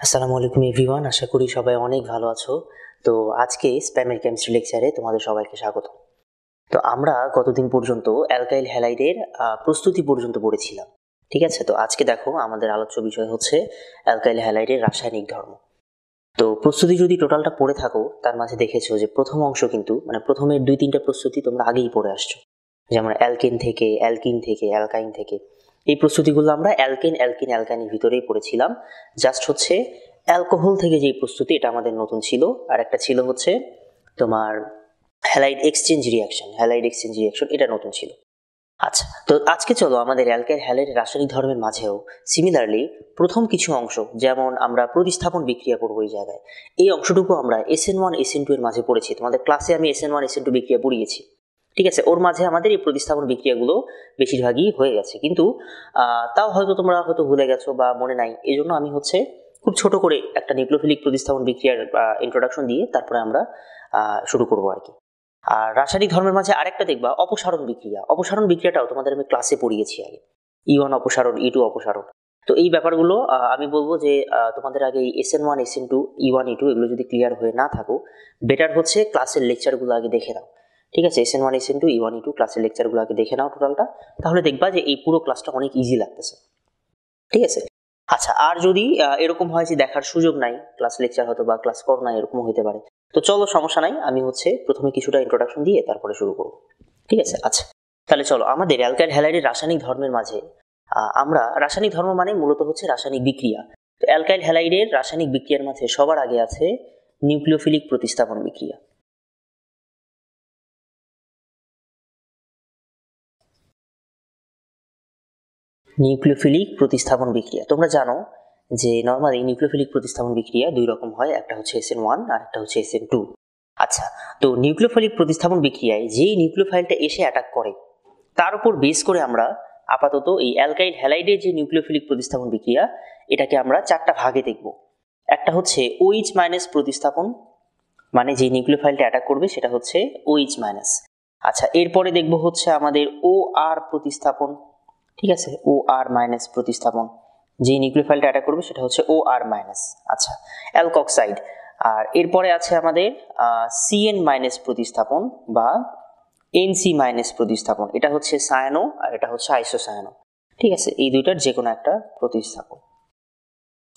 আসসালামু আলাইকুম এভরিওয়ান, আশা করি সবাই অনেক ভালো আছো। তো আজকে স্প্যামের কেমিস্ট্রি লেকচারে তোমাদের সবাইকে স্বাগত। তো আমরা গতদিন পর্যন্ত অ্যালকাইল হ্যালাইডের প্রস্তুতি পর্যন্ত পড়েছিলাম। ঠিক আছে, তো আজকে দেখো আমাদের আলোচ্য বিষয় হচ্ছে অ্যালকাইল হ্যালাইডের রাসায়নিক ধর্ম। তো প্রস্তুতি যদি টোটালটা পড়ে থাকো তার মাঝে দেখেছো যে প্রথম অংশ কিন্তু প্রথমের 2-3টা প্রস্তুতি তোমরা আগেই পড়ে আসছো, যেমন অ্যালকেন থেকে, অ্যালকিন থেকে, অ্যালকাইন থেকে। এই প্রস্তুতিগুলো আমরা অ্যালকেন অ্যালকিন অ্যালকাইনের ভিতরেই পড়েছিলাম। জাস্ট হচ্ছে অ্যালকোহল থেকে যে প্রস্তুতি, এটা আমাদের নতুন ছিল। আর একটা ছিল হচ্ছে তোমার হ্যালাইড এক্সচেঞ্জ রিয়াকশন, এটা নতুন ছিল। আচ্ছা, তো আজকে চলো আমাদের অ্যালকাইল হ্যালাইডের রাসায়নিক ধর্মের মাঝেও সিমিলারলি প্রথম কিছু অংশ, যেমন আমরা প্রতিস্থাপন বিক্রিয়া করবো এই জায়গায়, এই অংশটুকু আমরা SN1 SN2 এর মাঝে পড়েছি। তোমাদের ক্লাসে আমি SN1 SN2 বিক্রিয়া পড়িয়েছি। ঠিক আছে, ওর মাঝে আমাদের এই প্রতিস্থাপন বিক্রিয়াগুলো বেশিরভাগই হয়ে গেছে, কিন্তু তাও হয়তো তোমরা হয়তো ভুলে গেছো বা মনে নাই। এই জন্য আমি হচ্ছে খুব ছোট করে একটা নিউক্লিওফিলিক প্রতিস্থাপন বিক্রিয়ার ইন্ট্রোডাকশন দিয়ে তারপরে আমরা শুরু করবো আর কি। আর রাসায়নিক ধর্মের মাঝে আরেকটা দেখবা অপসারণ বিক্রিয়া। অপসারণ বিক্রিয়াটাও তোমাদের আমি ক্লাসে পড়িয়েছি আগে, E1 অপসারণ, E2 অপসারণ। তো এই ব্যাপারগুলো আমি বলবো যে তোমাদের আগে SN1 SN2 E1 E2 এগুলো যদি ক্লিয়ার হয়ে না থাকো, বেটার হচ্ছে ক্লাসের লেকচারগুলো আগে দেখে নাও। ঠিক আছে, SN1 SN2 E1 E2 ক্লাসের লেকচারগুলো আগে দেখে নাও টোটালটা, তাহলে দেখবা যে এই পুরো ক্লাসটা অনেক ইজি লাগতেছে। ঠিক আছে। আচ্ছা, আর যদি এরকম হয় যে দেখার সুযোগ নাই, ক্লাস লেকচার হয়তো বা ক্লাস করো না, এরকম হতে পারে, তো চলো সমস্যা নাই, আমি হচ্ছে প্রথমে কিছুটা ইন্ট্রোডাকশন দিয়ে তারপরে শুরু করব। ঠিক আছে। আচ্ছা, তাহলে চলো আমাদের অ্যালকাইল হ্যালাইডের রাসায়নিক ধর্মের মাঝে আমরা রাসায়নিক ধর্ম মানে মূলত হচ্ছে রাসায়নিক বিক্রিয়া। তো অ্যালকাইল হ্যালাইডের রাসায়নিক বিক্রিয়ার মাঝে সবার আগে আছে নিউক্লিওফিলিক প্রতিস্থাপন বিক্রিয়া। নিউক্লিওফিলিক প্রতিস্থাপন বিক্রিয়া তোমরা জানো যে নর্মালি নিউক্লিওফিলিক প্রতিস্থাপন বিক্রিয়া দুই রকম হয়, একটা হচ্ছে SN1 আর একটা হচ্ছে SN2। আচ্ছা, তো নিউক্লিওফিলিক প্রতিস্থাপন বিক্রিয়ায় যেই নিউক্লিওফাইলটা এসে অ্যাটাক করে তার উপর বেস করে আমরা আপাতত এই অ্যালকাইল হ্যালাইডের যে নিউক্লিওফিলিক প্রতিস্থাপন বিক্রিয়া, এটাকে আমরা 4টা ভাগে দেখব। একটা হচ্ছে OH মাইনাস প্রতিস্থাপন, মানে যে নিউক্লিওফাইলটা অ্যাটাক করবে সেটা হচ্ছে OH মাইনাস। আচ্ছা, এরপরে দেখব হচ্ছে আমাদের OR প্রতিস্থাপন। ঠিক আছে, OR মাইনাস প্রতিস্থাপন, যে নিউক্লিওফাইলটা অ্যাটাক করবে সেটা হচ্ছে OR মাইনাস। আচ্ছা, অ্যালকক্সাইড। আর এরপরে আছে আমাদের CN মাইনাস প্রতিস্থাপন বা NC মাইনাস প্রতিস্থাপন, এটা হচ্ছে সায়ানো আর এটা হচ্ছে আইসোসায়ানো। ঠিক আছে, এই দুইটার যে কোনো একটা প্রতিস্থাপন।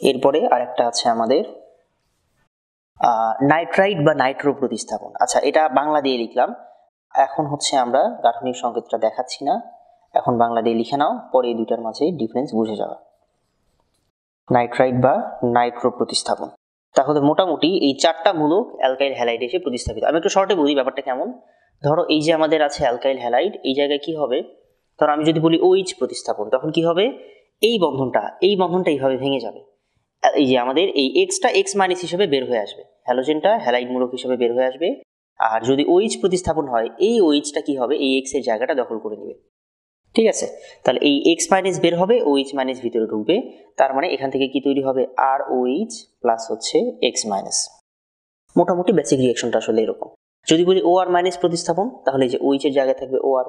এরপরে আরেকটা আছে আমাদের নাইট্রাইট বা নাইট্রো প্রতিস্থাপন। আচ্ছা, এটা বাংলা দিয়ে লিখলাম, এখন হচ্ছে আমরা গাঠনিক সংকেতটা দেখাচ্ছি না, এখন বাংলা দিয়ে লিখে নাও, পরে এই দুইটার মাঝে ডিফারেন্স বুঝে যাবে। নাইট্রাইট বা নাইট্রো প্রতিস্থাপন। তাহলে মোটামুটি এই 4টা মূলক অ্যালকাইল হ্যালাইড এসে প্রতিস্থাপিত। আমি একটু শর্টে বলি ব্যাপারটা কেমন। ধরো এই যে আমাদের আছে অ্যালকাইল হ্যালাইড, এই জায়গায় কি হবে, ধরো আমি যদি বলি OH প্রতিস্থাপন, তখন কি হবে, এই বন্ধনটা এইভাবে ভেঙে যাবে। এই যে আমাদের এই এক্সটা X মাইনাস হিসেবে বের হয়ে আসবে, হ্যালোজেনটা হ্যালাইড মূলক হিসেবে বের হয়ে আসবে। আর যদি OH প্রতিস্থাপন হয়, এই OHটা কি হবে, এই X এর জায়গাটা দখল করে নেবে। ঠিক আছে, তাহলে এই X মাইনাস বের হবে, OH মাইনাস ভিতরে ঢুকবে, তার মানে এখান থেকে কি তৈরি হবে, ROH প্লাস হচ্ছে X মাইনাস। মোটামুটি বেসিক রিঅ্যাকশনটা আসলে এরকম। যদি বলি OR মাইনাস প্রতিস্থাপন, তাহলে যে OH এর জায়গায় থাকবে OR,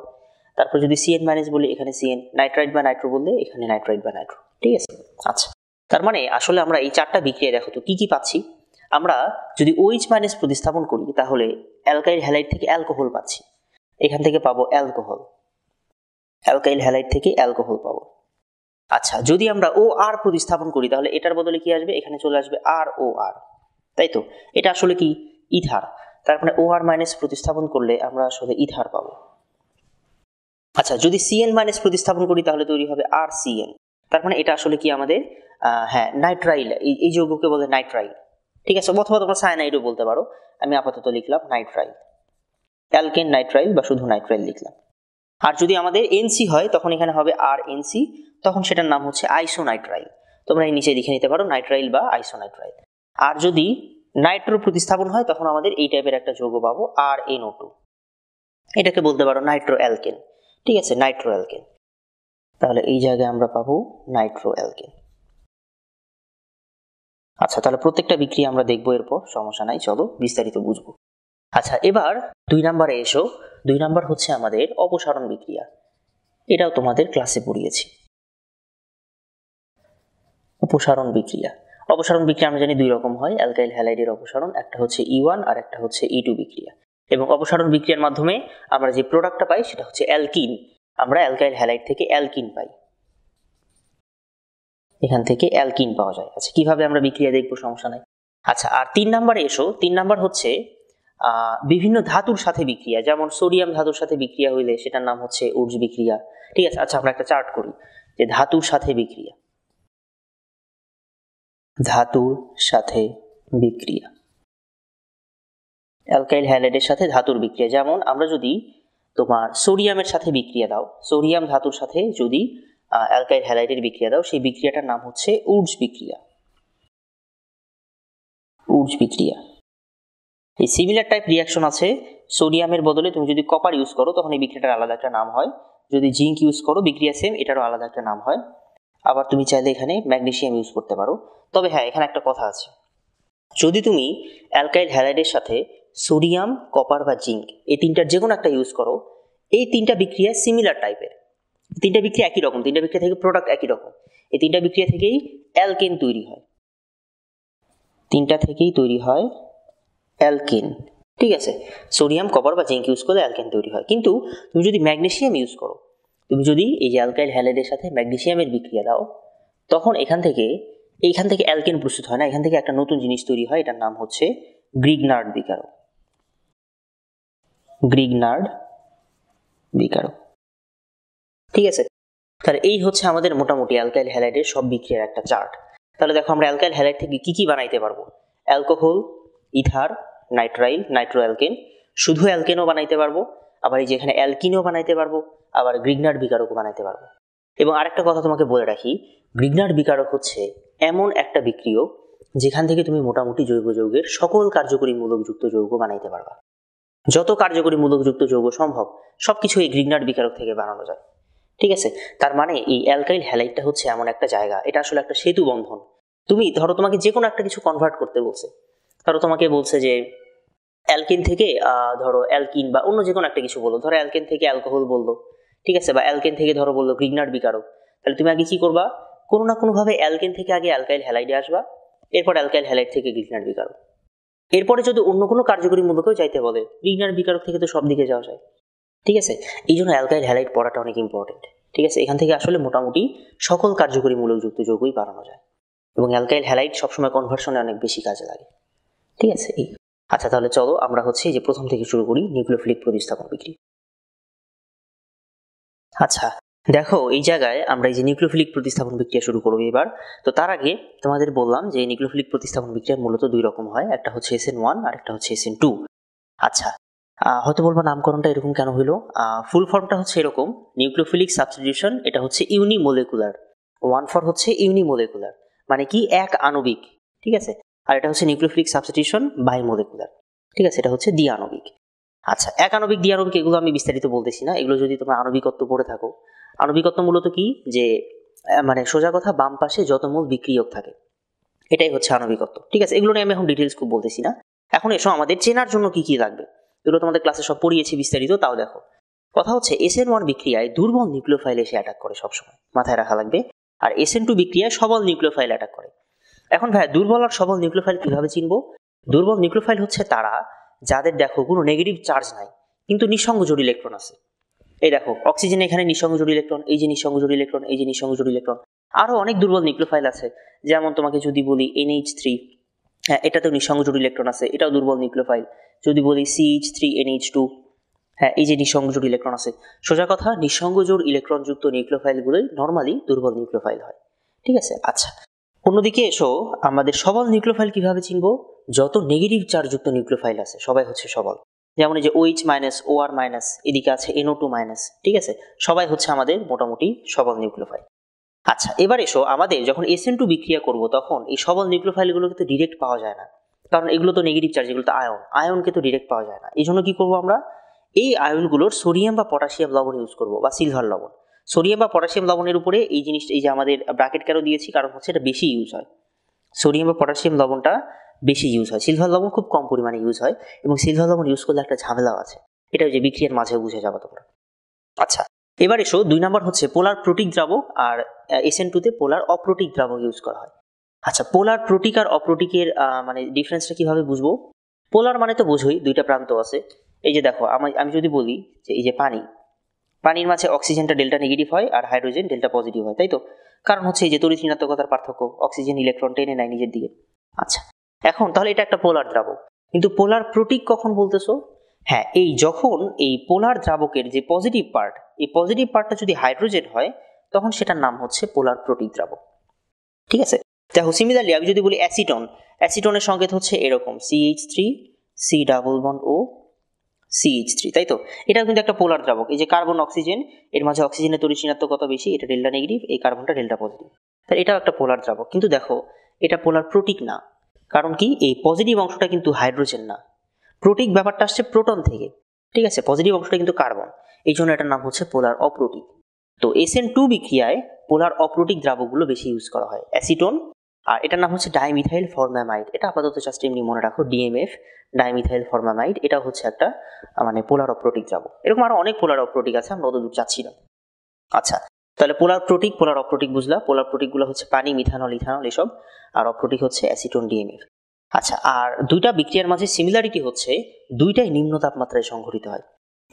তারপর যদি CN মাইনাস বলি এখানে CN, নাইট্রাইট বা নাইট্রো বললে এখানে নাইট্রাইট বা নাইট্রো। ঠিক আছে। আচ্ছা, তার মানে আসলে আমরা এই 4টা বিক্রিয়া দেখো তো কি কি পাচ্ছি। আমরা যদি OH মাইনাস প্রতিস্থাপন করি তাহলে অ্যালকাইল হ্যালাইড থেকে অ্যালকোহল পাচ্ছি, এখান থেকে পাবো অ্যালকোহল, অ্যালকাইল হ্যালাইড থেকে অ্যালকোহল পাবো। আচ্ছা, যদি আমরা OR প্রতিস্থাপন করি তাহলে এটার বদলে কি আসবে, এখানে চলে আসবে ROR, তাই তো, এটা আসলে কি ইথার, তার মানে OR মাইনাস প্রতিস্থাপন করলে আমরা আসলে ইথার পাবো। আচ্ছা, যদি CN মাইনাস প্রতিস্থাপন করি তাহলে তৈরি হবে RCN, তার মানে এটা আসলে কি আমাদের হ্যাঁ নাইট্রাইল, এই যৌগকে বলে নাইট্রাইল। ঠিক আছে, অথবা তোমরা সায়ানাইডও বলতে পারো, আমি আপাতত লিখলাম নাইট্রাইল, অ্যালকেন নাইট্রাইল বা শুধু নাইট্রাইল লিখলাম। আর যদি আমাদের NC হয় তখন এখানে হবে RNC, তখন সেটার নাম হচ্ছে আইসোনাইট্রাইল, তোমরা এই নিচে লিখে নিতে পারো নাইট্রাইল বা আইসোনাইট্রাইল। আর যদি নাইট্রো প্রতিস্থাপন হয় তখন আমাদের এই টাইপের একটা যৌগ পাবো RNO2, এটাকে বলতে পারো নাইট্রো অ্যালকেন। ঠিক আছে, নাইট্রো অ্যালকেন, তাহলে এই জায়গায় আমরা পাবো নাইট্রো অ্যালকেন। আচ্ছা, তাহলে প্রত্যেকটা বিক্রিয়া আমরা দেখবো এরপর, সমস্যা নাই, চলো বিস্তারিত বুঝবো। আচ্ছা, এবার 2 নম্বরে এসো। 2 নম্বর হচ্ছে আমাদের অপসারণ বিক্রিয়া, এটাও তোমাদের ক্লাসে পড়িয়েছি। অপসারণ বিক্রিয়া, অপসারণ বিক্রিয়া আমরা জানি দুই রকম হয় অ্যালকাইল হ্যালাইডের অপসারণ, একটা হচ্ছে E1 আর একটা হচ্ছে E2 বিক্রিয়া। এবং অপসারণ বিক্রিয়ার মাধ্যমে আমরা যে প্রোডাক্টটা পাই সেটা হচ্ছে অ্যালকিন। আমরা অ্যালকাইল হ্যালাইড থেকে অ্যালকিন পাই, এখান থেকে অ্যালকিন পাওয়া যায়। আচ্ছা, কিভাবে আমরা বিক্রিয়া দেখবো, সমস্যা নাই। আচ্ছা, আর 3 নাম্বারে এসো। 3 নাম্বার হচ্ছে বিভিন্ন ধাতুর সাথে বিক্রিয়া, যেমন সোডিয়াম ধাতুর সাথে বিক্রিয়া হইলে সেটার নাম হচ্ছে উর্জ বিক্রিয়া। ঠিক আছে, আচ্ছা আমরা একটা চার্ট করি যে ধাতুর সাথে বিক্রিয়া, ধাতুর সাথে বিক্রিয়া, অ্যালকাইল হ্যালাইডের সাথে ধাতুর বিক্রিয়া। যেমন আমরা যদি তোমার সোডিয়ামের সাথে বিক্রিয়া দাও, সোডিয়াম ধাতুর সাথে যদি অ্যালকাইল হ্যালাইডের বিক্রিয়া দাও, সেই বিক্রিয়াটার নাম হচ্ছে উর্জ বিক্রিয়া, উর্জ বিক্রিয়া। এই সিমিলার টাইপ রিয়াকশন আছে, সোডিয়ামের বদলে তুমি যদি কপার ইউজ করো তখন এই বিক্রিয়াটার আলাদা একটা নাম হয়, যদি জিঙ্ক ইউজ করো বিক্রিয়া সেম, এটারও আলাদা একটা নাম হয়। আবার তুমি চাইলে এখানে ম্যাগনেসিয়াম ইউজ করতে পারো। তবে হ্যাঁ, এখানে একটা কথা আছে, যদি তুমি অ্যালকাইল হ্যালাইডের সাথে সোডিয়াম, কপার বা জিঙ্ক এই তিনটার যে কোনো একটা ইউজ করো, এই তিনটা বিক্রিয়া সিমিলার টাইপের, তিনটা বিক্রিয়া একই রকম, তিনটা বিক্রিয়া থেকে প্রোডাক্ট একই রকম, এই তিনটা বিক্রিয়া থেকেই অ্যালকেন তৈরি হয়, তিনটা থেকেই তৈরি হয় অ্যালকেন। ঠিক আছে, সোডিয়াম, কপার বা জিঙ্ক ইউজ করলে অ্যালকেন তৈরি হয়। কিন্তু তুমি যদি ম্যাগনেসিয়াম ইউজ করো, তুমি যদি এই যে অ্যালকাইল হ্যালাইডের সাথে ম্যাগনেসিয়ামের বিক্রিয়া দাও, তখন এইখান থেকে অ্যালকেন প্রস্তুত হয় না, এখান থেকে একটা নতুন জিনিস তৈরি হয়, এটার নাম হচ্ছে গ্রিগনার্ড বিকারক, গ্রিগনার্ড বিকারক। ঠিক আছে, তাহলে এই হচ্ছে আমাদের মোটামুটি অ্যালকাইল হ্যালাইডের সব বিক্রিয়ার একটা চার্ট। তাহলে দেখো আমরা অ্যালকাইল হ্যালাইড থেকে কি কি বানাইতে পারবো, alcohol, ether, nitrile, Nitro alkane, শুধু অ্যালকেনও বানাইতে পারবো, আবার এই যে এখানে অ্যালকিনও বানাইতে পারবো, আবার গ্রিগনার্ড বিকারকও বানাইতে পারবো। এবং আরেকটা কথা তোমাকে বলে রাখি, গ্রিগনার্ড বিকারক হচ্ছে এমন একটা বিক্রিয় যেখান থেকে তুমি মোটামুটি জৈব যৌগের সকল কার্যকরী মূলকযুক্ত যৌগ বানাইতে পারবা। যত কার্যকরী মূলকযুক্ত যৌগ সম্ভব সবকিছু এই গ্রিগনার্ড বিকারক থেকে বানানো যায়। ঠিক আছে, তার মানে এই অ্যালকাইল হ্যালাইডটা হচ্ছে এমন একটা জায়গা, এটা আসলে একটা সেতু বন্ধন। তুমি ধরো তোমাকে যে কোনো একটা কিছু কনভার্ট করতে বলছে, ধরো তোমাকে বলছে যে অ্যালকিন থেকে ধরো অ্যালকিন বা অন্য যে কোনো একটা কিছু বলো, ধরো অ্যালকেন থেকে অ্যালকোহল বললো, ঠিক আছে, বা অ্যালকেন থেকে ধরো বললো গ্রিগনার্ড বিকারক, তাহলে তুমি আগে কি করবা, কোনো না কোনোভাবে অ্যালকেন থেকে আগে অ্যালকাইল হ্যালাইডে আসবা, এরপর অ্যালকাইল হ্যালাইড থেকে গ্রিগনার্ড বিকারক, এরপরে যদি অন্য কোনো কার্যকরী মূলকেও চাইতে বলে, গ্রিগনার্ড বিকারক থেকে তো সব দিকে যাওয়া যায়। ঠিক আছে, এই জন্য অ্যালকাইল হ্যালাইড পড়াটা অনেক ইম্পর্টেন্ট। ঠিক আছে, এখান থেকে আসলে মোটামুটি সকল কার্যকরী মূলকযুক্ত যৌগই বানানো যায়, এবং অ্যালকাইল হ্যালাইড সবসময় কনভার্সনে অনেক বেশি কাজে লাগে। ঠিক আছে, এই আচ্ছা তাহলে চলো আমরা হচ্ছে যে প্রথম থেকে শুরু করি নিউক্লিওফিলিক প্রতিস্থাপন বিক্রিয়া। আচ্ছা দেখো, এই জায়গায় আমরা এই যে নিউক্লিওফিলিক প্রতিস্থাপন বিক্রিয়া শুরু করবো এবার। তো তার আগে তোমাদের বললাম যে নিউক্লিওফিলিক প্রতিস্থাপন বিক্রিয়া মূলত দুই রকম হয়, একটা হচ্ছে SN1 আর একটা হচ্ছে SN2। আচ্ছা, হয়তো বলবো নামকরণটা এরকম কেন হইলো, ফুল ফর্মটা হচ্ছে এরকম, নিউক্লিওফিলিক সাবস্টিটিউশন, এটা হচ্ছে ইউনিমোলেকুলার, 1 হচ্ছে ইউনিমোলেকুলার মানে কি এক আণবিক। ঠিক আছে, আর এটা হচ্ছে নিউক্লিওফিলিক সাবস্টিটিউশন বাইমোলেকুলার। ঠিক আছে, এটা হচ্ছে দ্বিআণবিক। আচ্ছা, এক আণবিক দ্বিআণবিক এগুলো আমি বিস্তারিত বলতেছি না, এগুলো যদি তোমরা আণবিকত্ব পড়ে থাকো। আণবিকত্ব মূলত কি, যে মানে সোজা কথা বাম পাশে যত মূল বিক্রিয়ক থাকে এটাই হচ্ছে আণবিকত্ব। ঠিক আছে, এগুলো নিয়ে আমি এখন ডিটেলস খুব বলতেছি না। এখন এসো আমাদের চেনার জন্য কি কি লাগবে, এগুলো তোমাদের ক্লাসে সব পড়িয়েছি বিস্তারিত, তাও দেখো। কথা হচ্ছে SN1 বিক্রিয়ায় দুর্বল নিউক্লিওফাইল এসে অ্যাটাক করে, সবসময় মাথায় রাখা লাগবে। আর SN2 বিক্রিয়ায় সবল নিউক্লিওফাইল অ্যাটাক করে। এখন ভাই দুর্বল আর সবল নিউক্লিওফাইল কিভাবে চিনবো? দুর্বল নিউক্লিওফাইল হচ্ছে তারা যাদের দেখো কোনো নেগেটিভ চার্জ নাই কিন্তু নিঃসঙ্গ জোড় ইলেকট্রন আছে। এই দেখো অক্সিজেন এখানে নিঃসঙ্গ জোড় ইলেকট্রন, এই যে নিঃসঙ্গ জোড় ইলেকট্রন, এই যে নিঃসঙ্গ জোড় ইলেকট্রন। আরো অনেক দুর্বল নিউক্লিওফাইল আছে, যেমন তোমাকে যদি বলি NH3, হ্যাঁ এটাতেও নিঃসঙ্গ জোড় ইলেকট্রন আছে, এটাও দুর্বল নিউক্লিওফাইল। যদি বলি CH3NH2, হ্যাঁ এই যে নিঃসঙ্গ জোড় ইলেকট্রন আছে। সোজা কথা নিঃসঙ্গ জোড় ইলেকট্রন যুক্ত নিউক্লিওফাইলগুলোই নর্মালি দুর্বল নিউক্লিওফাইল হয়। ঠিক আছে, আচ্ছা অন্যদিকে এসো, আমাদের সবল নিউক্লিওফাইল কিভাবে চিনবো? যত নেগেটিভ চার্জ যুক্ত নিউক্লিওফাইল আছে সবাই হচ্ছে সবল, যেমন এই যে OH- OR-, এদিকে আছে NO2-, ঠিক আছে, সবাই হচ্ছে আমাদের মোটামুটি সবল নিউক্লিওফাইল। আচ্ছা এবার এসো, আমাদের যখন SN2 বিক্রিয়া করব তখন এই সবল নিউক্লিওফাইলগুলোকে তো ডিরেক্ট পাওয়া যায় না, কারণ এগুলো তো নেগেটিভ চার্জ, এগুলো তো আয়নকে তো ডিরেক্ট পাওয়া যায় না। এই জন্য কি করবো আমরা, এই আয়নগুলোর সোডিয়াম বা পটাশিয়াম লবণ ইউজ করবো, বা সিলভার লবণ। সোডিয়াম বা পটাশিয়াম লবণের উপরে এই জিনিসটা, এই যে আমাদের ব্র্যাকেট কেন দিয়েছি, কারণ হচ্ছে এটা বেশি ইউজ হয়, সোডিয়াম বা পটাশিয়াম লবণটা বেশি ইউজ হয়, সিলভার লবণ খুব কম পরিমাণে ইউজ হয়। এবং সিলভার লবণ ইউজ করলে একটা ঝামেলাও আছে, এটা যে বিক্রিয়ার মাঝে বুঝে যাবে তোমরা। আচ্ছা এবার এসো, 2 নম্বর হচ্ছে পোলার প্রোটিক দ্রাবক, আর SN2 তে পোলার অপ্রোটিক দ্রাবক ইউজ করা হয়। আচ্ছা, পোলার প্রোটিক আর অপ্রোটিকের মানে ডিফারেন্সটা কিভাবে বুঝবো? পোলার মানে তো বোঝোই দুইটা প্রান্ত আছে। এই যে দেখো, আমি যদি বলি যে এই যে পানির মাঝে অক্সিজেনটা ডেল্টা নেগেটিভ হয় আর হাইড্রোজেন ডেল্টা পজিটিভ হয়, তাই তো? কারণ হচ্ছে এই যে তড়িৎ ঋণাত্মকতার পার্থক্য, অক্সিজেন ইলেকট্রন টেনে নেয় নিজের দিকে। আচ্ছা, এখন তাহলে এটা একটা পোলার দ্রাবক, কিন্তু পোলার প্রোটিক কখন বলতেছো? হ্যাঁ, এই যখন এই পোলার দ্রাবকের যে পজিটিভ পার্ট, এই পজিটিভ পার্টটা যদি হাইড্রোজেন হয়, তখন সেটার নাম হচ্ছে পোলার প্রোটিক দ্রাবক। ঠিক আছে, দেখো সিমিলারলি আমি যদি বলি অ্যাসিটনের সংকেত হচ্ছে এরকম CH3 C+O CH3, তাই তো? এটাও কিন্তু একটা পোলার দ্রাবক। এই যে কার্বন অক্সিজেন, এর মাঝে অক্সিজেনের তড়িৎ ঋণাত্মকতা বেশি, এটা ডেল্টা নেগেটিভ, এই কার্বনটা ডেল্টা পজিটিভ, তাই এটাও একটা পোলার দ্রাবক। কিন্তু দেখো, এটা পোলার প্রোটিক না। কারণ কি, এই পজিটিভ অংশটা কিন্তু হাইড্রোজেন না, প্রোটিক ব্যাপারটা আসছে প্রোটন থেকে। ঠিক আছে, পজিটিভ অংশটা কিন্তু কার্বন, এই জন্য এটার নাম হচ্ছে পোলার অপ্রোটিক। তো SN2 বিক্রিয়ায় পোলার অপ্রোটিক দ্রাবকগুলো বেশি ইউজ করা হয়, অ্যাসিটোন, আর এটার নাম হচ্ছে ডাইমিথাইল ফরমামাইড। এটা আপাতত জাস্ট এমনি মনে রাখো, DMF, ডাইমিথাইল ফরমামাইড। এটা হচ্ছে একটা মানে পোলার অপ্রোটিক দ্রাবক। এরকম আরো অনেক পোলার অপ্রোটিক আছে, আমরা অতদূর যাচ্ছি না। আচ্ছা, তাহলে পোলার প্রোটিক, পোলার অপ্রোটিক বুঝলা। পোলার প্রোটিকগুলো হচ্ছে পানি, মিথানল, ইথানল এসব, আর অপ্রোটিক হচ্ছে অ্যাসিটোন, DMF। আচ্ছা, আর দুইটা বিক্রিয়ার মাঝে সিমিলারিটি হচ্ছে দুইটাই নিম্ন তাপমাত্রায় সংঘটিত হয়।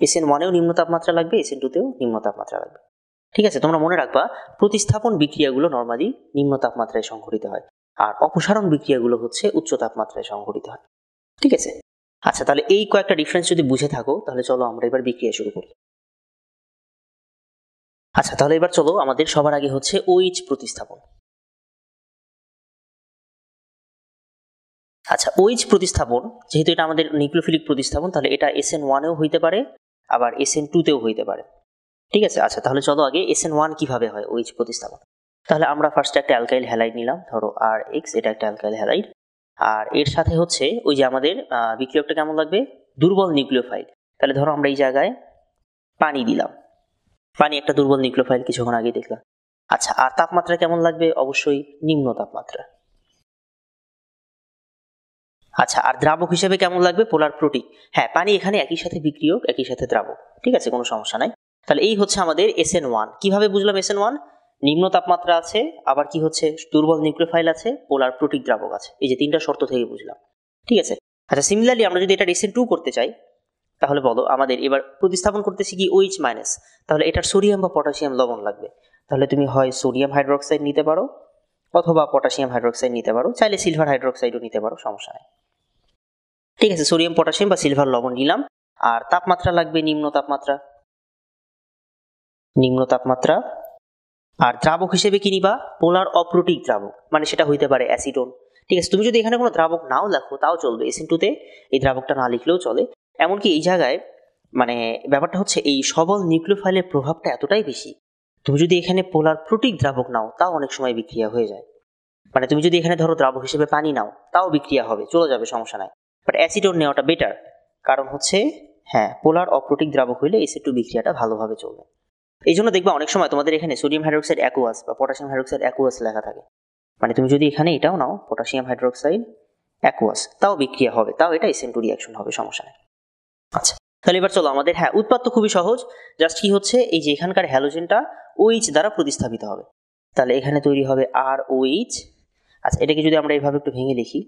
SN1 এও নিম্ন তাপমাত্রা লাগবে, SN2 তেও নিম্ন তাপমাত্রা লাগবে। ঠিক আছে, তোমরা মনে রাখবা প্রতিস্থাপন বিক্রিয়াগুলো নরমালি নিম্ন তাপমাত্রায় সংঘটিত হয়, আর অপসারণ বিক্রিয়াগুলো হচ্ছে উচ্চ তাপমাত্রায় সংঘটিত হয়। ঠিক আছে, আচ্ছা, তাহলে এই কয়েকটা ডিফারেন্স যদি বুঝে থাকো, তাহলে চলো আমরা এবার বিক্রিয়া শুরু করি। আচ্ছা, তাহলে এবার চলো আমাদের সবার আগে হচ্ছে OH প্রতিস্থাপন। আচ্ছা, OH প্রতিস্থাপন, যেহেতু এটা আমাদের নিউক্লিওফিলিক প্রতিস্থাপন, তাহলে এটা SN1 এও হইতে পারে, আবার SN2 তেও হইতে পারে। ঠিক আছে, আচ্ছা, তাহলে চলো আগে SN1 কিভাবে হয় OH প্রতিস্থাপন। তাহলে আমরা ফার্স্টে একটা অ্যালকাইল হ্যালাইড নিলাম, ধরো RX, এটা একটা অ্যালকাইল হ্যালাইড, আর এর সাথে হচ্ছে ওই যে আমাদের বিক্রিয়কটা কেমন লাগবে, দুর্বল নিউক্লিওফাইল। তাহলে ধরো আমরা এই জায়গায় পানি দিলাম, পানি একটা দুর্বল নিউক্লিওফাইল, কিছুক্ষণ আগে দেখলাম। আচ্ছা, আর তাপমাত্রা কেমন লাগবে, অবশ্যই নিম্ন তাপমাত্রা। আচ্ছা, আর দ্রাবক হিসেবে কেমন লাগবে, পোলার প্রোটিক। হ্যাঁ, পানি এখানে একই সাথে বিক্রিয়ক, একই সাথে দ্রাবক। ঠিক আছে, কোনো সমস্যা নাই। তাহলে এই হচ্ছে আমাদের SN1। কিভাবে বুঝলাম SN1? নিম্ন তাপমাত্রা আছে, আবার কি হচ্ছে, দুর্বল নিউক্লিওফাইল আছে, পোলার প্রোটিক দ্রাবক আছে, এই যে তিনটা শর্ত থেকে বুঝলাম। ঠিক আছে, আচ্ছা, সিমিলারলি আমরা যদি এটা SN2 করতে চাই, তাহলে বলো আমাদের এবার প্রতিস্থাপন করতেছি কি OH মাইনাস, তাহলে এটার সোডিয়াম বা পটাশিয়াম লবণ লাগবে। তাহলে তুমি হয় সোডিয়াম হাইড্রোক্সাইড নিতে পারো, অথবা পটাশিয়াম হাইড্রোক্সাইড নিতে পারো, চাইলে সিলভার হাইড্রোক্সাইডও নিতে পারো, সমস্যা নেই। ঠিক আছে, সোডিয়াম, পটাশিয়াম বা সিলভার লবণ নিলাম, আর তাপমাত্রা লাগবে নিম্ন তাপমাত্রা। আর দ্রাবক হিসেবে কি নিবা, পোলার অপ্রোটিক দ্রাবক, মানে সেটা হইতে পারে অ্যাসিটোন। ঠিক আছে, তুমি যদি এখানে কোনো দ্রাবক নাও লেখো তাও চলবে, SN2 তে এই দ্রাবকটা না লিখলেও চলে। এমনকি এই জায়গায় মানে ব্যাপারটা হচ্ছে এই সবল নিউক্লিওফাইলের প্রভাবটা এতটাই বেশি, তুমি যদি এখানে পোলার প্রোটিক দ্রাবক নাও তাও অনেক সময় বিক্রিয়া হয়ে যায়। মানে তুমি যদি এখানে ধরো দ্রাবক হিসেবে পানি নাও তাও বিক্রিয়া হবে, চলে যাবে, সমস্যা নাই। বাট অ্যাসিটোন নেওয়াটা বেটার, কারণ হচ্ছে হ্যাঁ, পোলার অপ্রোটিক দ্রাবক হইলে SN2 বিক্রিয়াটা ভালোভাবে চলবে। এই জন্য দেখবা অনেক সময় তোমাদের এখানে সোডিয়াম হাইড্রোক্সাইড অ্যাকুয়াস বা পটাশিয়াম হাইড্রোক্সাইড অ্যাকুয়াস লেখা থাকে। মানে তুমি যদি এখানে এটাও নাও, পটাশিয়াম হাইড্রোক্সাইড অ্যাকুয়াস, তাও বিক্রিয়া হবে, তাও এটা SN2 রিঅ্যাকশন হবে, সমস্যা নেই। আচ্ছা, তাহলে এবার চলো আমাদের, হ্যাঁ, উৎপাদ তো খুবই সহজ, জাস্ট কি হচ্ছে, এই যে এখানকার হ্যালোজেনটা OH দ্বারা প্রতিস্থাপিত হবে, তাহলে এখানে তৈরি হবে ROH। আচ্ছা, এটাকে যদি আমরা এইভাবে একটু ভেঙে লিখি,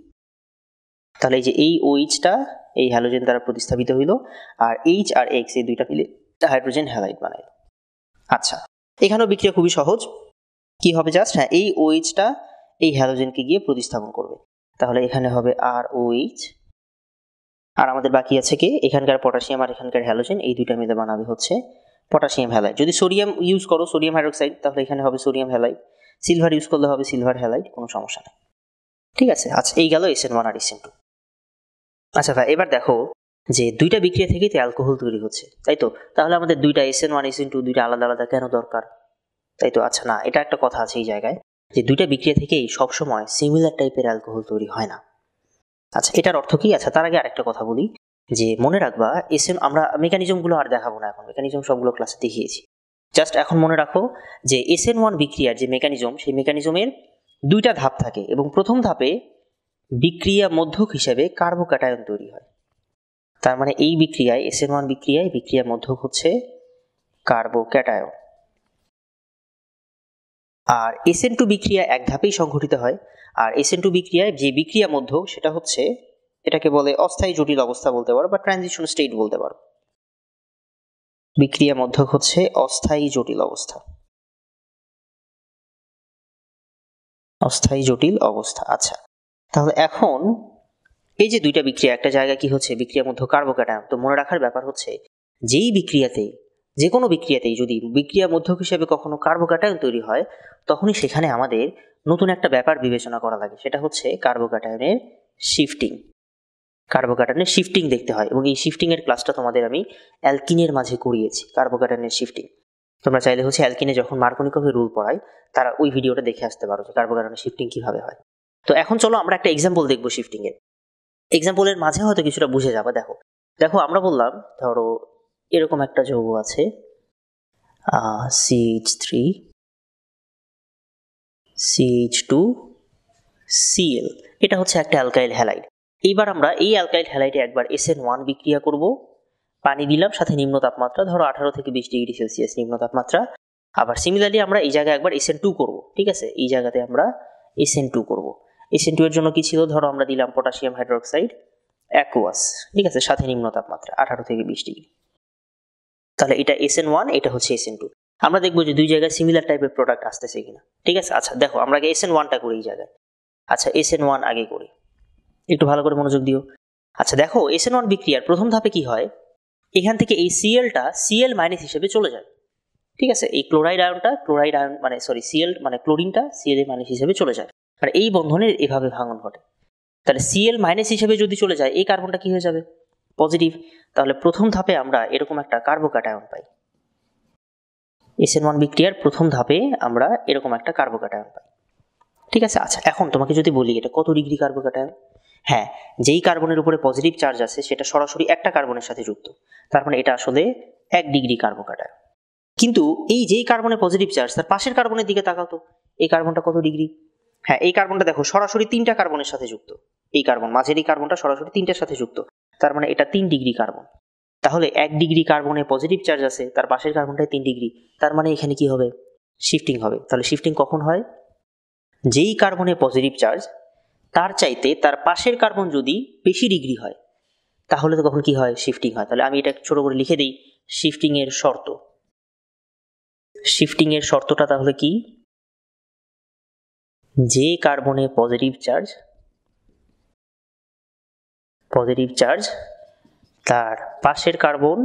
তাহলে এই যে এই OH-টা এই হ্যালোজেন দ্বারা প্রতিস্থাপিত হইল, আর H আর X এই দুইটা মিলে হাইড্রোজেন হ্যালাইড বানাইল। আচ্ছা, এখানেও বিক্রিয়া খুবই সহজ, কি হবে, জাস্ট হ্যাঁ, এই OH-টা এই হ্যালোজেনকে গিয়ে প্রতিস্থাপন করবে, তাহলে এখানে হবে ROH, আর আমাদের বাকি আছে কি, এখানকার পটাশিয়াম আর এখানকার হ্যালোজেন, এই দুইটা মিলে বানাবে হচ্ছে পটাশিয়াম হ্যালাইড। যদি সোডিয়াম ইউজ করো, সোডিয়াম হাইড্রোক্সাইড, তাহলে এখানে হবে সোডিয়াম হ্যালাইড, সিলভার ইউজ করলে হবে সিলভার হ্যালাইড, কোনো সমস্যা নেই। ঠিক আছে, আচ্ছা, এই গেল SN1 আর SN2। আচ্ছা ভাই, এবার দেখো যে দুইটা বিক্রিয়া থেকেই তো অ্যালকোহল তৈরি হচ্ছে, তাই তো? তাহলে আমাদের দুইটা SN1 SN2 দুইটা আলাদা আলাদা কেন দরকার, তাই তো? আচ্ছা, না, এটা একটা কথা আছে এই জায়গায়, যে দুইটা বিক্রিয়া থেকেই সবসময় সিমিলার টাইপের অ্যালকোহল তৈরি হয় না। আচ্ছা, এটার অর্থ কি? আচ্ছা, তার আগে আরেকটা কথা বলি, যে মনে রাখবা আমরা মেকানিজমগুলো আর দেখাবো না, এখন মেকানিজম সবগুলো ক্লাসে দেখিয়েছি। জাস্ট এখন মনে রাখো যে SN1 বিক্রিয়ার যে মেকানিজম, সেই মেকানিজমের দুইটা ধাপ থাকে, এবং প্রথম ধাপে বিক্রিয়া মধ্যক হিসেবে কার্বোক্যাটায়ন তৈরি হয়। তার মানে এই বিক্রিয়ায়, SN1 বিক্রিয়ায় বিক্রিয়া মধ্যক হচ্ছে কার্বোক্যাটায়ন। আর SN2 বিক্রিয়া এক ধাপেই সংঘটিত হয়। আর SN2 বিক্রিয়ায় যে বিক্রিয়া মধ্যক সেটা হচ্ছে, এটাকে বলে অস্থায়ী জটিল অবস্থা বলতে পারো বা ট্রানজিশন স্টেট বলতে পারো। বিক্রিয়া মধ্যক হচ্ছে অস্থায়ী জটিল অবস্থা, অস্থায়ী জটিল অবস্থা। আচ্ছা, তাহলে এখন এই যে দুইটা বিক্রিয়া, একটা জায়গায় কি হচ্ছে, বিক্রিয়া মধ্যক কার্বোক্যাটায়ন। তো মনে রাখার ব্যাপার হচ্ছে, যেই বিক্রিয়াতেই, যে কোনো বিক্রিয়াতেই যদি বিক্রিয়া মধ্যক হিসেবে কখনো কার্বোক্যাটায়ন তৈরি হয়, তখনই সেখানে আমাদের নতুন একটা ব্যাপার বিবেচনা করা লাগে, সেটা হচ্ছে কার্বোক্যাটায়নের শিফটিং। কার্বোক্যাটায়নের শিফটিং দেখতে হয়, এবং এই শিফটিং এর ক্লাসটা তোমাদের আমি অ্যালকিনের মাঝে করিয়েছি, কার্বোক্যাটায়নের শিফটিং। তোমরা চাইলে হচ্ছে অ্যালকিনে যখন মার্কোনিকভের রুল পড়াই, তারা ওই ভিডিওটা দেখে আসতে পারো যে কার্বোক্যাটায়নের শিফটিং কিভাবে হয়। তো এখন চলো আমরা একটা এক্সাম্পল দেখবো শিফটিং এর। এক্সাম্পলের মাঝে হয়তো কিছুটা বুঝে যাবে। দেখো দেখো আমরা বললাম, ধরো এরকম একটা যৌগ আছে CH3 CH2 Cl, এটা হচ্ছে একটা অ্যালকাইল হ্যালাইড। এইবার আমরা এই অ্যালকাইল হ্যালাইডে একবার SN1 বিক্রিয়া করব, পানি দিলাম, সাথে নিম্ন তাপমাত্রা, ধরো 18 থেকে 20 ডিগ্রি সেলসিয়াস নিম্ন তাপমাত্রা। আবার সিমিলারলি আমরা এই জায়গায় একবার SN2 করব, ঠিক আছে, এই জায়গাতে আমরা SN2 করব। SN2 এর জন্য কি ছিল, ধরো আমরা দিলাম পটাশিয়াম হাইড্রোক্সাইড অ্যাকুয়াস, ঠিক আছে, সাথে নিম্ন তাপমাত্রা 18 থেকে 20 ডিগ্রি। তাহলে এটা SN1, এটা হচ্ছে SN2। আমরা দেখবো যে দুই জায়গায় সিমিলার টাইপের প্রোডাক্ট আসতেছে কিনা, ঠিক আছে। আচ্ছা দেখো আমরা আগে SN1টা করি এই জায়গায়। আচ্ছা SN1 আগে করি, একটু ভালো করে মনোযোগ দিও। আচ্ছা দেখো SN1 বিক্রিয়ার প্রথম ধাপে কি হয়, এখান থেকে এই Clটা Cl মাইনাস হিসেবে চলে যায়, ঠিক আছে। এই ক্লোরাইড আয়নটা, ক্লোরাইড আয়ন মানে সরি Cl মানে ক্লোরিনটা Cl মাইনাস হিসেবে চলে যায়, আর এই বন্ধনের এভাবে ভাঙন ঘটে। তাহলে Cl মাইনাস হিসেবে যদি চলে যায়, এই কার্বনটা কি হয়ে যাবে, পজিটিভ। তাহলে প্রথম ধাপে আমরা এরকম একটা কার্বোক্যাটায়ন পাই। SN1 বিক্রিয়ার প্রথম ধাপে আমরা এরকম একটা কার্বোক্যাটায়ন পাই, ঠিক আছে। আচ্ছা এখন তোমাকে যদি বলি এটা কত ডিগ্রি কার্বোক্যাটায়ন, হ্যাঁ, যেই কার্বনের উপরে পজিটিভ চার্জ আছে সেটা সরাসরি একটা কার্বনের সাথে যুক্ত, তার মানে এটা আসলে 1 ডিগ্রি কার্বোক্যাটায়ন। কিন্তু এই যেই কার্বনে পজিটিভ চার্জ, তার পাশের কার্বনের দিকে তাকাও তো, এই কার্বনটা কত ডিগ্রি, হ্যাঁ এই কার্বনটা দেখো সরাসরি 3টা কার্বনের সাথে যুক্ত, এই কার্বন মাঝের এই কার্বনটা সরাসরি 3টার সাথে যুক্ত, তার মানে এটা 3 ডিগ্রি কার্বন। তাহলে 1 ডিগ্রি কার্বনে পজিটিভ চার্জ আছে, তার পাশের কার্বনটায় 3 ডিগ্রি, তার মানে এখানে কি হবে, শিফটিং হবে। তাহলে শিফটিং কখন হয়, যেই কার্বনে পজিটিভ চার্জ তার চাইতে তার পাশের কার্বন যদি বেশি ডিগ্রি হয়, তাহলে তো কখন কি হয়, শিফটিং হয়। তাহলে আমি এটা ছোট করে লিখে দিই, শিফটিং এর শর্ত। শিফটিং এর শর্তটা তাহলে কি, যে কার্বনে পজিটিভ চার্জ তার পাশের কার্বন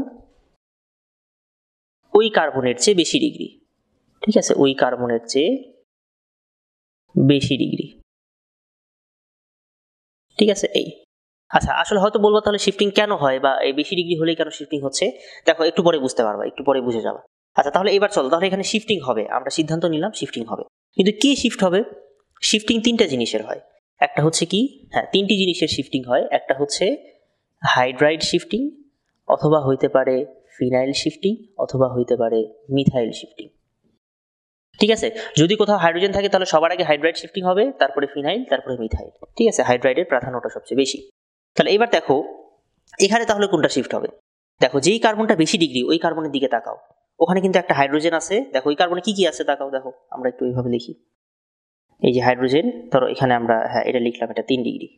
ওই কার্বনের চেয়ে বেশি ডিগ্রি, ঠিক আছে, ওই কার্বনের চেয়ে বেশি ডিগ্রি, ঠিক আছে। এই আচ্ছা আসলে হয়তো বলবো তাহলে শিফটিং কেন হয়, বা এই বেশি ডিগ্রি হলেই কেন শিফটিং হচ্ছে, দেখো একটু পরে বুঝতে পারবা, একটু পরে বুঝে যাবা। আচ্ছা তাহলে এবার চলো, তাহলে এখানে শিফটিং হবে, আমরা সিদ্ধান্ত নিলাম শিফটিং হবে, কিন্তু কি শিফট হবে, শিফটিং 3টা জিনিসের হয়। একটা হচ্ছে কি, হ্যাঁ 3টি জিনিসের শিফটিং হয়, একটা হচ্ছে হাইড্রাইড শিফটিং, অথবা হইতে পারে ফিনাইল শিফটিং, অথবা হইতে পারে মিথাইল শিফটিং, ঠিক আছে। যদি কোথাও হাইড্রোজেন থাকে তাহলে সবার আগে হাইড্রাইড শিফটিং হবে, তারপরে ফিনাইল, তারপরে মিথাইল, ঠিক আছে, হাইড্রাইডের প্রাধান্যটা সবচেয়ে বেশি। তাহলে এবার দেখো এখানে তাহলে কোনটা শিফট হবে, দেখো যেই কার্বনটা বেশি ডিগ্রি ওই কার্বনের দিকে তাকাও, ওখানে কিন্তু একটা হাইড্রোজেন আছে, দেখো ওই কার্বনে কি কি আছে তাকাও, দেখো আমরা একটু এইভাবে লিখি, এই যে হাইড্রোজেন, ধরো এখানে আমরা হ্যাঁ এটা লিখলাম, এটা 3 ডিগ্রি।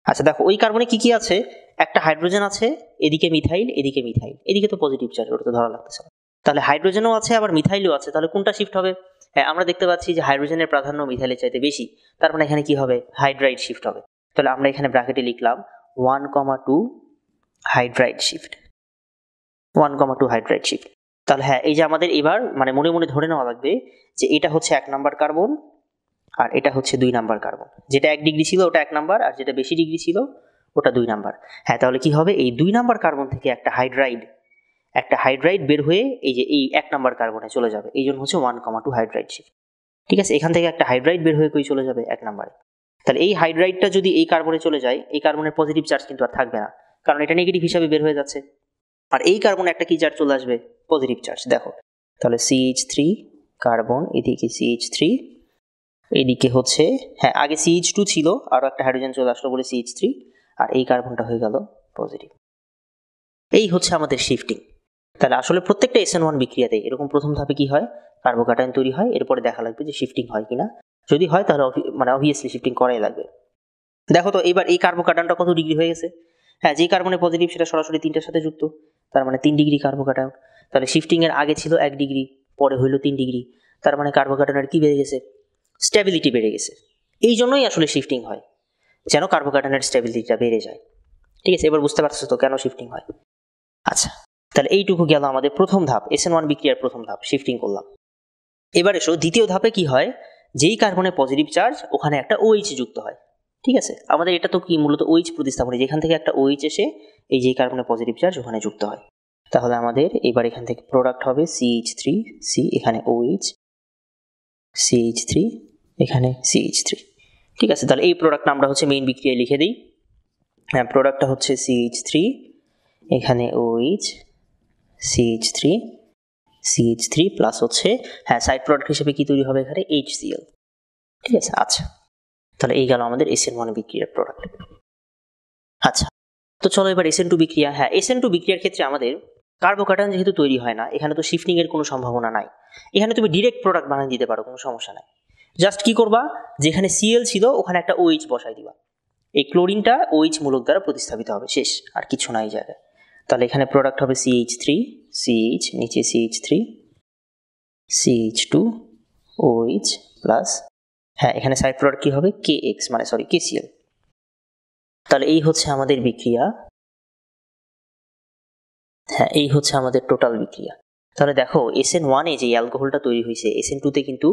আচ্ছা দেখো ওই কার্বনে কি কি আছে, একটা হাইড্রোজেন আছে, এদিকে মিথাইল, এদিকে মিথাইল, এদিকে তো পজিটিভ চার্জ, ওটা তো ধরা লাগতেছে না। তাহলে হাইড্রোজেনও আছে আবার মিথাইলও আছে, তাহলে কোনটা শিফট হবে, হ্যাঁ আমরা দেখতে পাচ্ছি যে হাইড্রোজেনের প্রাধান্য মিথাইলের চাইতে বেশি, তার মানে এখানে কি হবে, হাইড্রাইড শিফট হবে। তাহলে আমরা এখানে ব্র্যাকেটে লিখলাম 1,2 হাইড্রাইড শিফট, 1,2 হাইড্রাইড শিফট। তাহলে হ্যাঁ এই যে আমাদের এবার মানে মনে মনে ধরে নেওয়া লাগবে যে এটা হচ্ছে 1 নাম্বার কার্বন, আর এটা হচ্ছে 2 নাম্বার কার্বন, যেটা 1 ডিগ্রি ছিল ওটা 1 নাম্বার, আর যেটা বেশি ডিগ্রি ছিল ওটা 2 নাম্বার। হ্যাঁ তাহলে কি হবে, এই 2 নাম্বার কার্বন থেকে একটা হাইড্রাইড বের হয়ে এই যে এই 1 নাম্বার কার্বনে চলে যাবে, এই জন্য হচ্ছে 1,2 হাইড্রাইড শিফট, ঠিক আছে। এখান থেকে একটা হাইড্রাইড বের হয়ে কই চলে যাবে, 1 নাম্বারে। তাহলে এই হাইড্রাইডটা যদি এই কার্বনে চলে যায়, এই কার্বনের পজিটিভ চার্জ কিন্তু আর থাকবে না, কারণ এটা নেগেটিভ হিসাবে বের হয়ে যাচ্ছে, আর এই কার্বনে একটা কি চার্জ চলে আসবে, পজিটিভ চার্জ। দেখো তাহলে CH3 কার্বন, এদিকে CH3, এইদিকে হচ্ছে হ্যাঁ আগে CH2 ছিল, আরো একটা হাইড্রোজেন চলে আসলো বলে CH3, আর এই কার্বনটা হয়ে গেল পজিটিভ। এই হচ্ছে আমাদের শিফটিং। তাহলে আসলে প্রত্যেকটা SN1 বিক্রিয়াতে এরকম প্রথম ধাপে কি হয়, কার্বোক্যাটায়ন তৈরি হয়, এরপরে দেখা লাগবে যে শিফটিং হয় কিনা। যদি হয় তাহলে মানে অবভিয়াসলি শিফটিং করাই লাগবে। দেখো তো এবার এই কার্বোক্যাটায়নটা কত ডিগ্রি হয়ে গেছে। হ্যাঁ, যে কার্বনে পজিটিভ সেটা সরাসরি 3টার সাথে যুক্ত, তার মানে 3 ডিগ্রি কার্বোক্যাটায়ন। তাহলে শিফটিং এর আগে ছিল 1 ডিগ্রি, পরে হইল 3 ডিগ্রি, তার মানে কার্বোক্যাটায়নের কি বেড়ে গেছে, স্টেবিলিটি বেড়ে গেছে। এই জন্যই আসলে শিফটিং হয়, যেন কার্বোক্যাটায়নের স্টেবিলিটিটা বেড়ে যায়। ঠিক আছে, এবার বুঝতে পারছো তো কেন শিফটিং হয়। আচ্ছা, তাহলে এইটুকু গেল আমাদের প্রথম ধাপ, SN1 বিক্রিয়ার প্রথম ধাপ, শিফটিং করলাম। এবার এসো দ্বিতীয় ধাপে কি হয়, যেই কার্বনে পজিটিভ চার্জ ওখানে একটা OH যুক্ত হয়। ঠিক আছে, আমাদের এটা তো কি মূলত OH প্রতিস্থাপন, যেখান থেকে একটা OH এসে এই যে কার্বনে পজিটিভ চার্জ ওখানে যুক্ত হয়। তাহলে আমাদের এবার এখান থেকে প্রোডাক্ট হবে CH3, C এখানে OH, CH3 এখানে CH3। ঠিক আছে, তাহলে এই প্রোডাক্টটা আমরা হচ্ছে মেইন বিক্রিয়ায় লিখে দিই। হ্যাঁ, প্রোডাক্টটা হচ্ছে CH3 এখানে OH, CH3 প্লাস হচ্ছে হ্যাঁ সাইড প্রোডাক্ট হিসেবে কি তৈরি হবে এখানে HCl। ঠিক আছে, আচ্ছা তাহলে এই গেল আমাদের SN1 বিক্রিয়ার প্রোডাক্ট। আচ্ছা, তো চলো এবার SN2 বিক্রিয়া। হ্যাঁ, SN2 বিক্রিয়ার ক্ষেত্রে আমাদের কার্বোক্যাটায়ন যেহেতু তৈরি হয় না, এখানে তো শিফটিং এর কোনো সম্ভাবনা নাই। এখানে তুমি ডিরেক্ট প্রোডাক্ট বানিয়ে দিতে পারো, কোনো সমস্যা নাই। জাস্ট কি করবা, যেখানে Cl ছিল ওখানে একটা OH বসাই দিবা, এই ক্লোরিনটা OH মূলক দ্বারা প্রতিস্থাপিত হবে, শেষ, আর কিছু নাই জায়গায়। তাহলে এখানে প্রোডাক্ট হবে CH3, CH নিচে CH3, CH2 OH প্লাস হ্যাঁ এখানে সাইড প্রোডাক্ট কি হবে KX মানে সরি KCl। তাহলে এই হচ্ছে আমাদের বিক্রিয়া। হ্যাঁ, এই হচ্ছে আমাদের টোটাল বিক্রিয়া। তাহলে দেখো SN1 এ যে অ্যালকোহলটা তৈরি হয়েছে, SN2 তে কিন্তু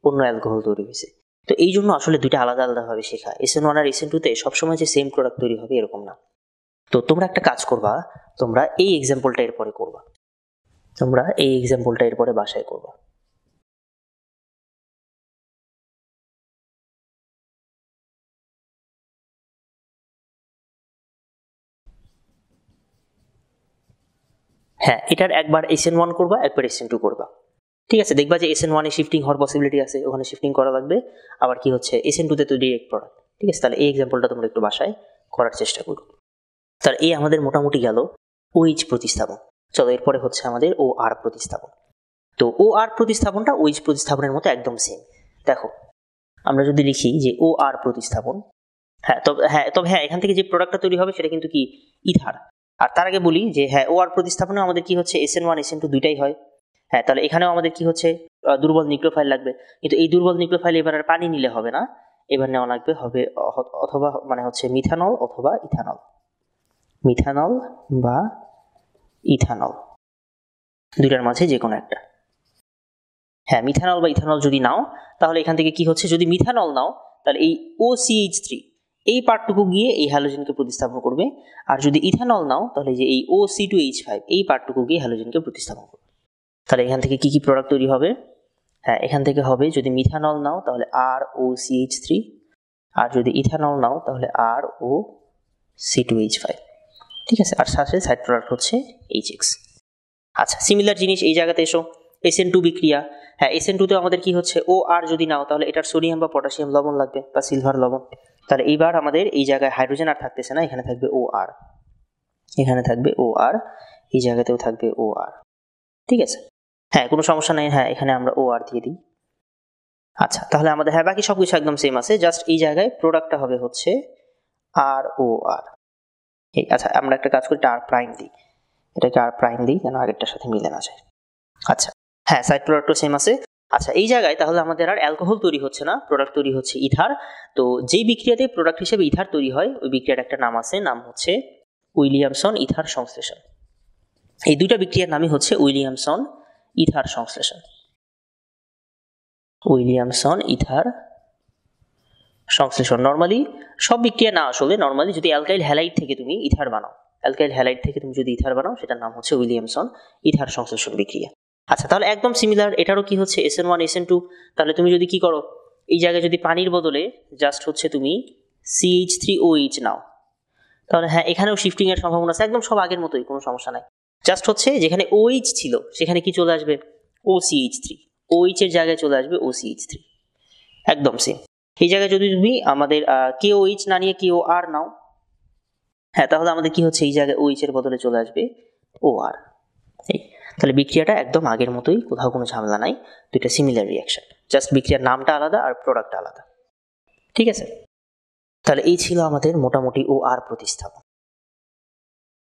অন্য অ্যালকোহল তৈরি হয়েছে। তো এই জন্য আসলে দুইটা আলাদা আলাদাভাবে শেখা। SN1 আর SN2 তে সবসময় যে সেম প্রোডাক্ট তৈরি হবে এরকম না। তো তোমরা একটা কাজ করবা, তোমরা এই এক্সাম্পলটা এরপরে করবা, তোমরা এই এক্সাম্পলটা এরপরে বাসায় করবা। হ্যাঁ, এটার একবার SN1 করবা, একবার SN2 করবা। ঠিক আছে, দেখবা যে SN1 এ শিফটিং হওয়ার পসিবিলিটি আছে, ওখানে শিফটিং করা লাগবে। আবার কি হচ্ছে SN2 তে তো ডিরেক্ট প্রোডাক্ট। ঠিক আছে, তাহলে এই এক্সাম্পলটা তোমরা একটু বাসায় করার চেষ্টা করো। তাহলে এই আমাদের মোটামুটি গেল OH প্রতিস্থাপন। চলো এরপরে হচ্ছে আমাদের OR প্রতিস্থাপন। তো OR প্রতিস্থাপনটা OH প্রতিস্থাপনের মতো একদম সেম। দেখো আমরা যদি লিখি যে OR প্রতিস্থাপন, তবে এখান থেকে যে প্রোডাক্টটা তৈরি হবে সেটা কিন্তু কি ইথার। আর তার আগে বলি যে হ্যাঁ OR প্রতিস্থাপনে আমাদের কি হচ্ছে SN1 SN2 দুইটাই হয়। হ্যাঁ, তাহলে এখানেও আমাদের কি হচ্ছে দুর্বল নিউক্লিওফাইল লাগবে, কিন্তু এই দুর্বল নিউক্লিওফাইল এবার আর পানি নিলে হবে না, এবার নেওয়া লাগবে হবে অথবা মানে হচ্ছে মিথানল অথবা ইথানল, মিথানল বা ইথানল, দুইটার মাঝে যে কোনো একটা। হ্যাঁ, মিথানল বা ইথানল যদি নাও তাহলে এখান থেকে কি হচ্ছে, যদি মিথানল নাও তাহলে এই OCH3 এই পার্টটুকু গিয়ে এই হ্যালোজেনকে প্রতিস্থাপন করবে, আর যদি ইথানল নাও তাহলে যে এই OC2H5 এই পার্টটুকু গিয়ে হ্যালোজেনকে প্রতিস্থাপন করবে। তাহলে এখান থেকে কি কি প্রোডাক্ট তৈরি হবে, হ্যাঁ এখান থেকে হবে যদি মিথানল নাও তাহলে ROCH3, আর যদি ইথানল নাও তাহলে ROC2H5। ঠিক আছে, আর সাথে সাইড প্রোডাক্ট হচ্ছে HX। আচ্ছা, সিমিলার জিনিস এই জায়গাতে এসো, SN2 বিক্রিয়া। হ্যাঁ, SN2 তে আমাদের কি হচ্ছে OR যদি নাও তাহলে এটার সোডিয়াম বা পটাশিয়াম লবণ লাগবে বা সিলভার লবণ। তাহলে এইবার আমাদের এই জায়গায় হাইড্রোজেন আর থাকতেছে না, এখানে থাকবে OR, এখানে থাকবে OR, এই জায়গাতেও থাকবে OR। ঠিক আছে, হ্যাঁ কোনো সমস্যা নেই, হ্যাঁ এখানে আমরা OR দিয়ে দিই। আচ্ছা, তাহলে আমাদের হ্যাঁ বাকি সবকিছু একদম সেম আছে, জাস্ট এই জায়গায় প্রোডাক্টটা হবে হচ্ছে ROR। আচ্ছা, আমরা একটা কাজ করি, R প্রাইম দিই, এটাকে R প্রাইম দিই যেন আগেরটার সাথে মিলে না যায়। আচ্ছা, হ্যাঁ সাইড প্রোডাক্টও সেম আছে। আচ্ছা, এই জায়গায় তাহলে আমাদের আর অ্যালকোহল তৈরি হচ্ছে না, প্রোডাক্ট তৈরি হচ্ছে ইথার। তো যেই বিক্রিয়াতে প্রোডাক্ট হিসেবে ইথার তৈরি হয় ওই বিক্রিয়ার একটা নাম আছে, নাম হচ্ছে উইলিয়ামসন ইথার সংশ্লেষণ। এই দুইটা বিক্রিয়ার নামই হচ্ছে উইলিয়ামসন ইথার সংশ্লেষণ, উইলিয়ামসন ইথার সংশ্লেষণ। নর্মালি সব বিক্রিয়া না, আসলে নর্মালি যদি অ্যালকাইল হ্যালাইড থেকে তুমি ইথার বানাও, অ্যালকাইল হ্যালাইড থেকে তুমি যদি ইথার বানাও সেটার নাম হচ্ছে উইলিয়ামসন ইথার সংশ্লেষণ বিক্রিয়া। আচ্ছা, তাহলে একদম সিমিলার, এটারও কি হচ্ছে SN1 SN2। তাহলে তুমি যদি কি করো, এই জায়গায় যদি পানির বদলে জাস্ট হচ্ছে তুমি CH3OH নাও, তাহলে হ্যাঁ এখানেও শিফটিং এর সম্ভাবনা আছে, একদম সব আগের মতোই, কোনো সমস্যা নাই। জাস্ট হচ্ছে যেখানে OH ছিল সেখানে কি চলে আসবে OCH3, OH এর জায়গায় চলে আসবে OCH3, একদম সেম। এই জায়গায় যদি তুমি আমাদের KOH না নিয়ে KOR নাও, হ্যাঁ তাহলে আমাদের কি হচ্ছে এই জায়গায় OH এর বদলে চলে আসবে OR। তাহলে বিক্রিয়াটা একদম আগের মতোই, কোথাও কোনো ঝামেলা নাই, দুইটা সিমিলার রিয়াকশন, জাস্ট বিক্রিয়ার নামটা আলাদা আর প্রোডাক্টটা আলাদা। ঠিক আছে, তাহলে এই ছিল আমাদের মোটামুটি ও আর প্রতিস্থাপন।